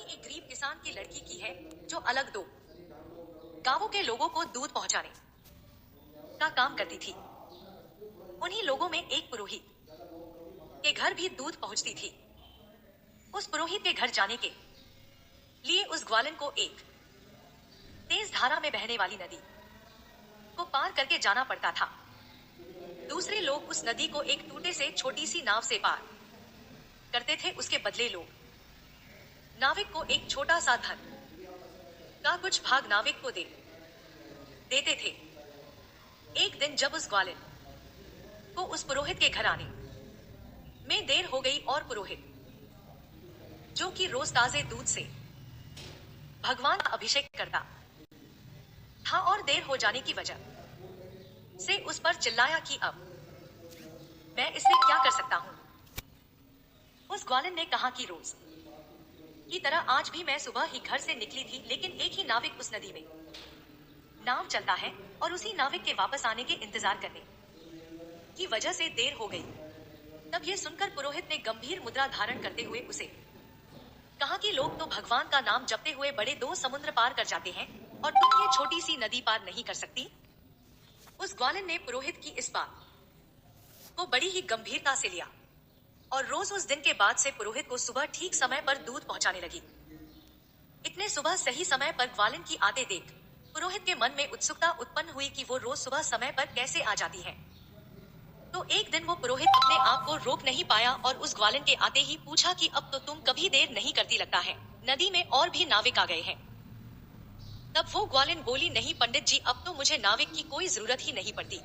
एक गरीब किसान की लड़की की है जो अलग दो गांवों के लोगों को दूध पहुंचाने का काम करती थी। उन्हीं लोगों में एक पुरोहित के घर भी दूध पहुंचती थी। उस पुरोहित के घर जाने के लिए उस ग्वालन को एक तेज धारा में बहने वाली नदी को पार करके जाना पड़ता था। दूसरे लोग उस नदी को एक टूटे से छोटी सी नाव से पार करते थे। उसके बदले लोग नाविक को एक छोटा सा धन का कुछ भाग नाविक को देते थे। एक दिन जब उस ग्वालिन को उस पुरोहित के घर आने में देर हो गई और पुरोहित जो कि रोज ताजे दूध से भगवान का अभिषेक करता था और देर हो जाने की वजह से उस पर चिल्लाया कि अब मैं इससे क्या कर सकता हूं। उस ग्वालिन ने कहा कि रोज की तरह आज भी मैं सुबह ही घर से निकली थी, लेकिन एक ही नाविक उस नदी में नाव चलता है और उसी नाविक के वापस आने के इंतजार करने की वजह से देर हो गई। तब ये सुनकर पुरोहित ने गंभीर मुद्रा धारण करते हुए उसे कहा कि लोग तो भगवान का नाम जपते हुए बड़े 2 समुद्र पार कर जाते हैं और तुम ये छोटी सी नदी पार नहीं कर सकती। उस ग्वालिन ने पुरोहित की इस बात को बड़ी ही गंभीरता से लिया और रोज उस दिन के बाद से पुरोहित को सुबह ठीक समय पर दूध पहुंचाने लगी। इतने सुबह सही समय पर ग्वालिन की आते देख पुरोहित के मन में उत्सुकता उत्पन्न हुई कि वो रोज सुबह समय पर कैसे आ जाती है। तो एक दिन वो पुरोहित अपने आप को रोक नहीं पाया और उस ग्वालिन के आते ही पूछा कि अब तो तुम कभी देर नहीं करती लगता है, नदी में और भी नाविक आ गए हैं। तब वो ग्वालिन बोली, नहीं पंडित जी, अब तो मुझे नाविक की कोई जरूरत ही नहीं पड़ती।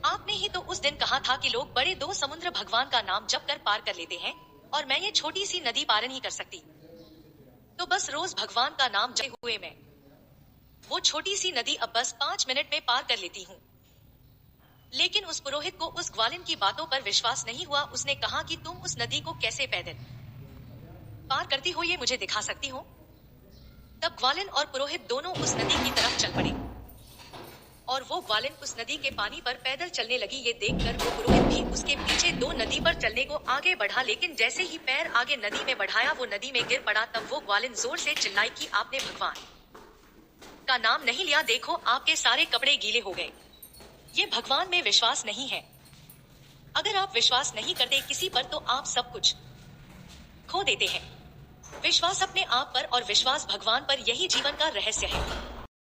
आपने ही तो उस दिन कहा था कि लोग बड़े 2 समुद्र भगवान का नाम जप कर पार कर लेते हैं और मैं ये छोटी सी नदी पार नहीं कर सकती। तो बस रोज भगवान का नाम जपते हुए मैं वो छोटी सी नदी अब बस 5 मिनट में पार कर लेती हूँ। लेकिन उस पुरोहित को उस ग्वालिन की बातों पर विश्वास नहीं हुआ। उसने कहा कि तुम उस नदी को कैसे पैदल पार करती हो, ये मुझे दिखा सकती हो। तब ग्वालिन और पुरोहित दोनों उस नदी की तरफ चल पड़े और वो ग्वालिन उस नदी के पानी पर पैदल चलने लगी। ये देखकर वो पुरोहित भी उसके पीछे 2 नदी पर चलने को आगे बढ़ा, लेकिन जैसे ही पैर आगे नदी में बढ़ाया वो नदी में गिर पड़ा। तब वो ग्वालिन जोर से चिल्लाई कि आपने भगवान का नाम नहीं लिया, देखो आपके सारे कपड़े गीले हो गए। ये भगवान में विश्वास नहीं है। अगर आप विश्वास नहीं करते किसी पर तो आप सब कुछ खो देते हैं। विश्वास अपने आप पर और विश्वास भगवान पर, यही जीवन का रहस्य है।